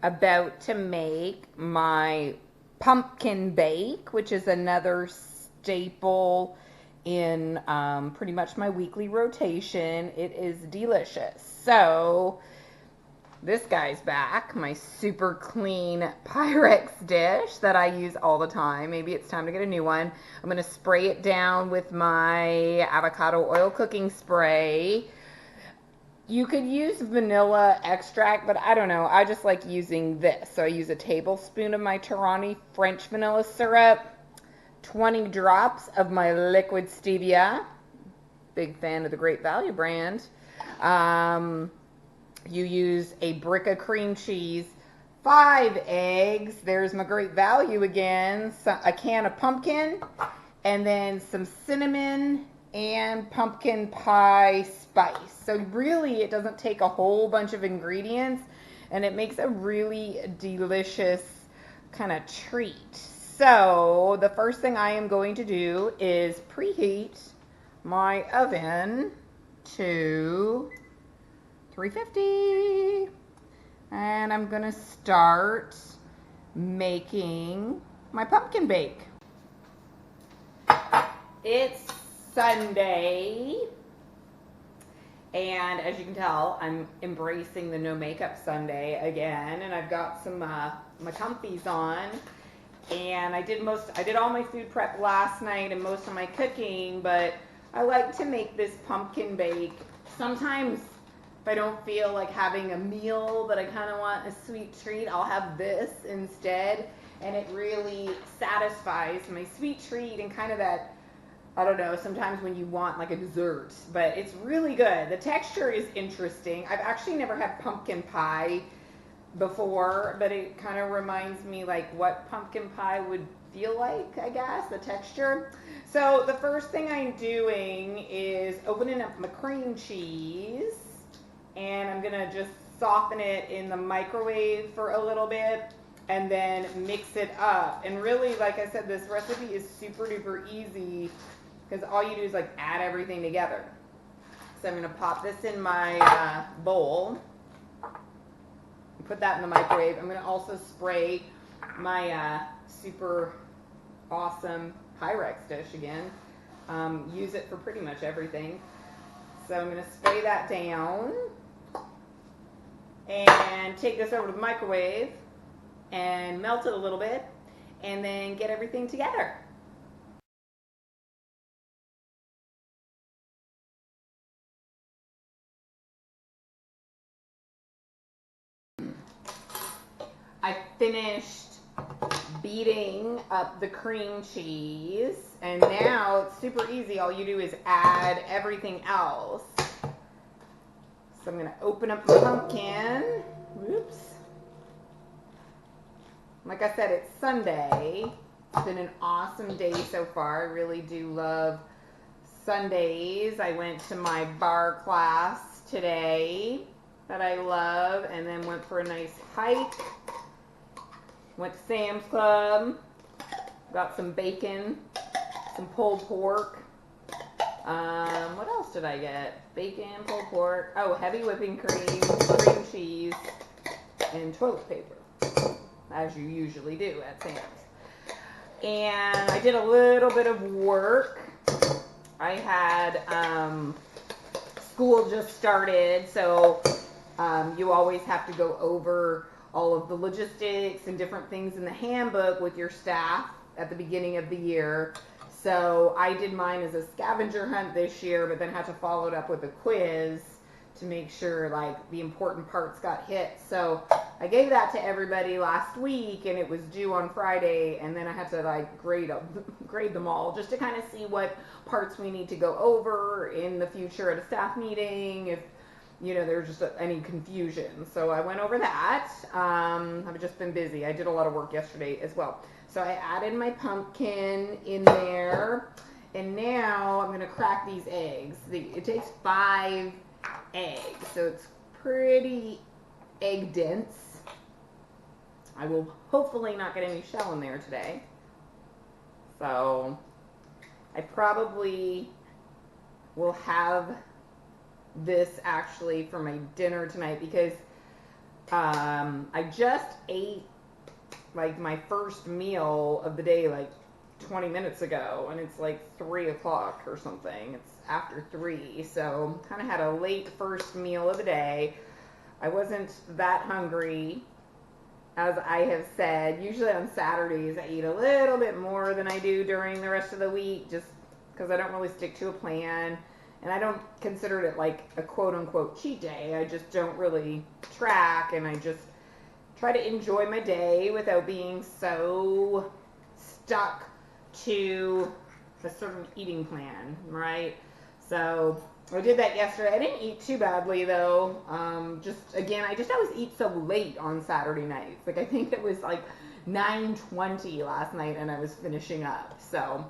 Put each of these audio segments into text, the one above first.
about to make my pumpkin bake, which is another staple in pretty much my weekly rotation. It is delicious. So this guy's back, my super clean Pyrex dish that I use all the time. Maybe it's time to get a new one. I'm going to spray it down with my avocado oil cooking spray. You could use vanilla extract, but I don't know. I just like using this. So I use a tablespoon of my Torani French vanilla syrup, 20 drops of my liquid stevia. Big fan of the Great Value brand. You use a brick of cream cheese, 5 eggs. There's my Great Value again. A can of pumpkin, and then some cinnamon and pumpkin pie spice. So really it doesn't take a whole bunch of ingredients, and it makes a really delicious kind of treat. So the first thing I am going to do is preheat my oven to 350, and I'm gonna start making my pumpkin bake. It's Sunday, and as you can tell, I'm embracing the no makeup Sunday again, and I've got some my comfies on, and I did all my food prep last night and most of my cooking, but I like to make this pumpkin bake. Sometimes if I don't feel like having a meal, but I kind of want a sweet treat, I'll have this instead, and it really satisfies my sweet treat and kind of that, I don't know, sometimes when you want like a dessert, but it's really good. The texture is interesting. I've actually never had pumpkin pie before, but it kind of reminds me like what pumpkin pie would feel like, I guess, the texture. So the first thing I'm doing is opening up my cream cheese, and I'm gonna just soften it in the microwave for a little bit and then mix it up. And really, like I said, this recipe is super duper easy because all you do is like add everything together. So I'm gonna pop this in my bowl, put that in the microwave. I'm gonna also spray my super awesome Pyrex dish again. Use it for pretty much everything. So I'm gonna spray that down and take this over to the microwave and melt it a little bit and then get everything together. I finished beating up the cream cheese, and now it's super easy. All you do is add everything else. So I'm going to open up the pumpkin. Oops. Like I said, it's Sunday. It's been an awesome day so far. I really do love Sundays. I went to my bar class today that I love, and then went for a nice hike. Went to Sam's Club. Got some bacon, some pulled pork. What else did I get? Bacon, pulled pork. Oh, heavy whipping cream, cream cheese, and toilet paper, as you usually do at Sam's. And I did a little bit of work. I had school just started, so you always have to go over all of the logistics and different things in the handbook with your staff at the beginning of the year. So I did mine as a scavenger hunt this year, but then had to follow it up with a quiz to make sure like the important parts got hit. So I gave that to everybody last week, and it was due on Friday, and then I had to like grade them all just to kind of see what parts we need to go over in the future at a staff meeting, if you know there's just any confusion. So I went over that. I've just been busy. I did a lot of work yesterday as well. So I added my pumpkin in there, and now I'm going to crack these eggs. It takes 5 eggs, so it's pretty egg dense. I will hopefully not get any shell in there today. So I probably will have this actually for my dinner tonight, because I just ate like my first meal of the day like 20 minutes ago, and it's like 3 o'clock or something. It's after 3, so kind of had a late first meal of the day. I wasn't that hungry, as I have said. Usually on Saturdays I eat a little bit more than I do during the rest of the week, just because I don't really stick to a plan, and I don't consider it like a quote-unquote cheat day. I just don't really track, and I just try to enjoy my day without being so stuck to a certain eating plan, right? So I did that yesterday. I didn't eat too badly though. I just always eat so late on Saturday nights. Like I think it was like 9:20 last night, and I was finishing up. So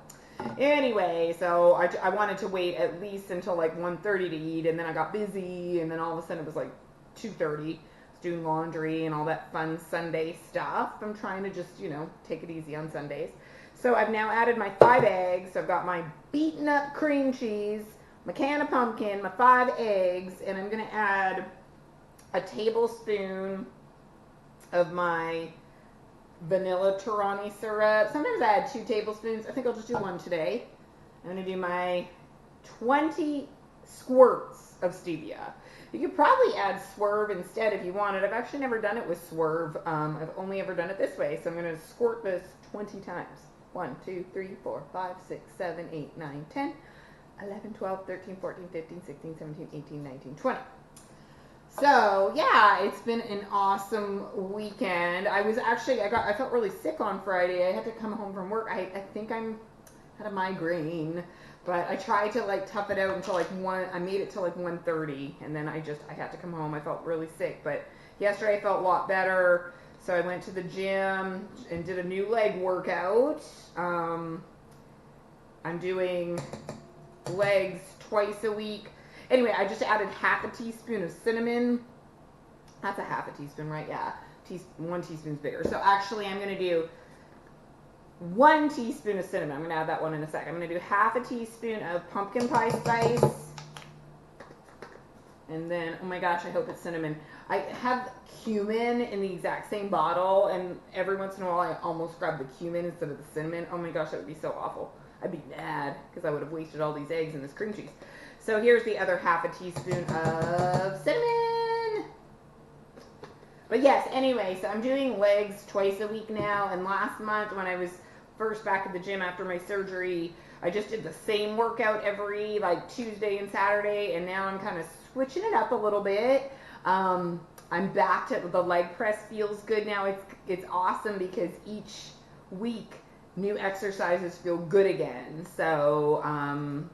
anyway, so I wanted to wait at least until like 1:30 to eat, and then I got busy, and then all of a sudden it was like 2:30. Doing laundry and all that fun Sunday stuff. I'm trying to just, take it easy on Sundays. So I've now added my 5 eggs. I've got my beaten up cream cheese, my can of pumpkin, my 5 eggs, and I'm going to add a tablespoon of my vanilla Torani syrup. Sometimes I add 2 tablespoons. I think I'll just do 1 today. I'm going to do my 20 squirts of stevia. You could probably add Swerve instead if you wanted. I've actually never done it with Swerve. I've only ever done it this way. So I'm going to squirt this 20 times. 1, 2, 3, 4, 5, 6, 7, 8, 9, 10, 11, 12, 13, 14, 15, 16, 17, 18, 19, 20. So yeah, it's been an awesome weekend. I felt really sick on Friday. I had to come home from work. I think I had a migraine. But I tried to like tough it out until like 1. I made it till like 1:30, and then I had to come home. I felt really sick, but yesterday I felt a lot better. So I went to the gym and did a new leg workout. I'm doing legs twice a week. Anyway, I just added half a teaspoon of cinnamon. That's a half a teaspoon, right? Yeah, 1 teaspoon's bigger. So actually, I'm gonna do 1 teaspoon of cinnamon. I'm going to add that one in a sec. I'm going to do half a teaspoon of pumpkin pie spice. And then, oh my gosh, I hope it's cinnamon. I have cumin in the exact same bottle, and every once in a while I almost grab the cumin instead of the cinnamon. Oh my gosh, that would be so awful. I'd be mad because I would have wasted all these eggs and this cream cheese. So here's the other half a teaspoon of cinnamon. But yes, anyway, so I'm doing legs twice a week now, and last month when I was first back at the gym after my surgery, I just did the same workout every like Tuesday and Saturday, and now I'm kind of switching it up a little bit. I'm back to the leg press feels good now. It's awesome because each week new exercises feel good again. So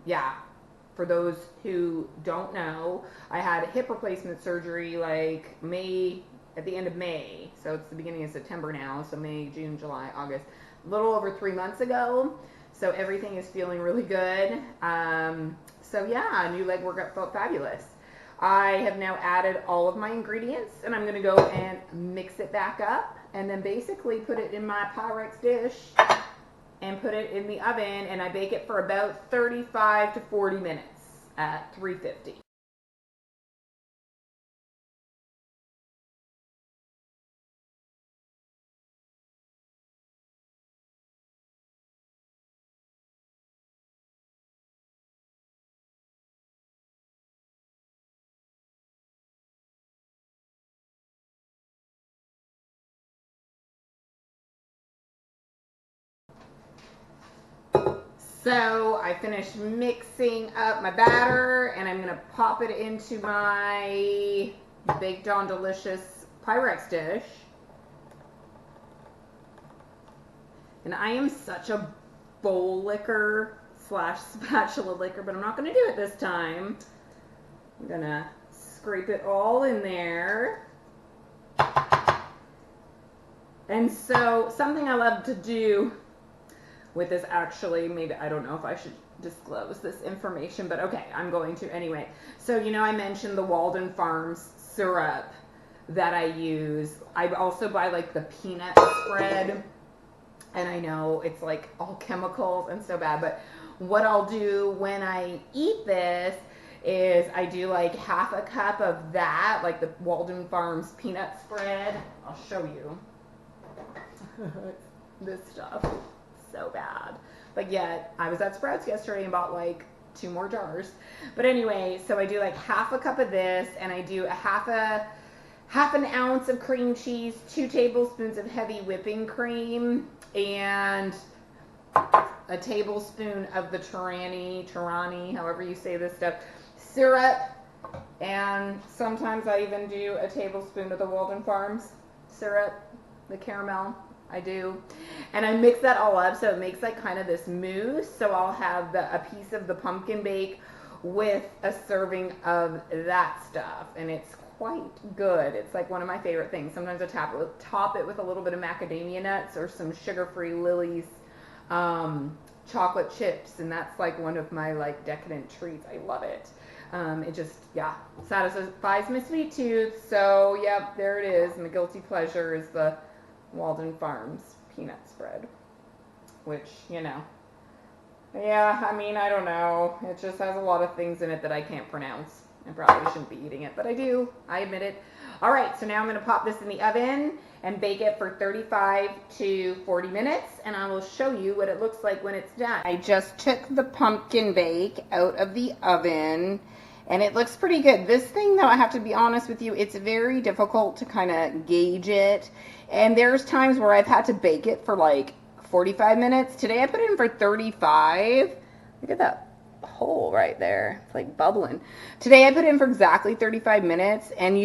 yeah, for those who don't know, I had hip replacement surgery like at the end of May, so it's the beginning of September now, so May, June, July, August, a little over 3 months ago, so everything is feeling really good. So yeah, a new leg workout felt fabulous. I have now added all of my ingredients, and I'm going to go and mix it back up, and then basically put it in my Pyrex dish and put it in the oven, and I bake it for about 35 to 40 minutes at 350. So I finished mixing up my batter, and I'm going to pop it into my Baked On Delicious Pyrex dish. And I am such a bowl licker / spatula licker, but I'm not going to do it this time. I'm going to scrape it all in there. And so something I love to do with this, actually, maybe, I don't know if I should disclose this information, but okay, I'm going to anyway. So, I mentioned the Walden Farms syrup that I use. I also buy like the peanut spread, and I know it's like all chemicals and so bad, but what I'll do when I eat this is I do like half a cup of that, like the Walden Farms peanut spread. I'll show you. This stuff, so bad. But yet, I was at Sprouts yesterday and bought like 2 more jars. But anyway, so I do like half a cup of this, and I do half an ounce of cream cheese, 2 tablespoons of heavy whipping cream, and a tablespoon of the Torani, however you say this stuff, syrup, and sometimes I even do a tablespoon of the Walden Farms syrup, the caramel. I do. And I mix that all up so it makes like kind of this mousse. So I'll have a piece of the pumpkin bake with a serving of that stuff. And it's quite good. It's like one of my favorite things. Sometimes I top it with a little bit of macadamia nuts or some sugar-free Lily's chocolate chips. And that's like one of my like decadent treats. I love it. It just, yeah, satisfies my sweet tooth. So, yep, there it is. My guilty pleasure is the Walden Farms peanut spread, which, you know, yeah, I mean, I don't know. It just has a lot of things in it that I can't pronounce. I probably shouldn't be eating it, but I do. I admit it. All right, so now I'm going to pop this in the oven and bake it for 35 to 40 minutes, and I will show you what it looks like when it's done. I just took the pumpkin bake out of the oven, and it looks pretty good. This thing, though, I have to be honest with you, it's very difficult to kind of gauge it. And there's times where I've had to bake it for like 45 minutes. Today I put it in for 35. Look at that hole right there. It's like bubbling. Today I put it in for exactly 35 minutes. And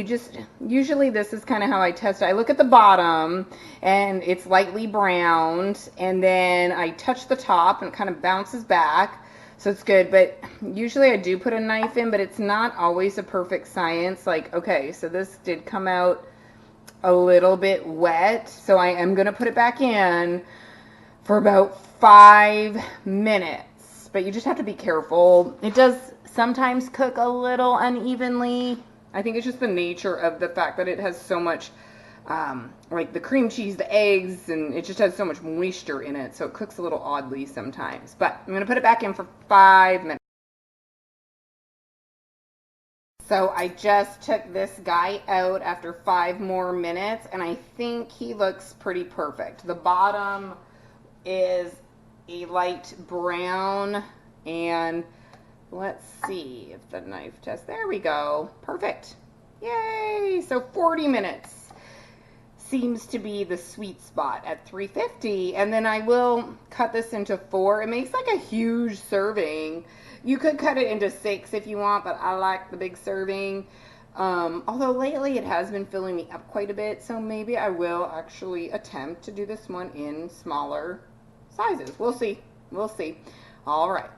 usually this is kind of how I test it. I look at the bottom and it's lightly browned. And then I touch the top and it kind of bounces back. So it's good, but usually I do put a knife in, but it's not always a perfect science. Like, okay, so this did come out a little bit wet, so I am going to put it back in for about 5 minutes. But you just have to be careful. It does sometimes cook a little unevenly. I think it's just the nature of the fact that it has so much, like the cream cheese, the eggs, and it just has so much moisture in it, so it cooks a little oddly sometimes. But I'm going to put it back in for 5 minutes. So I just took this guy out after 5 more minutes, and I think he looks pretty perfect. The bottom is a light brown, and let's see if the knife test. There we go. Perfect. Yay! So 40 minutes seems to be the sweet spot at 350, and then I will cut this into 4. It makes like a huge serving. You could cut it into 6 if you want, but I like the big serving. Although lately it has been filling me up quite a bit, so maybe I will actually attempt to do this one in smaller sizes. We'll see. We'll see. All right.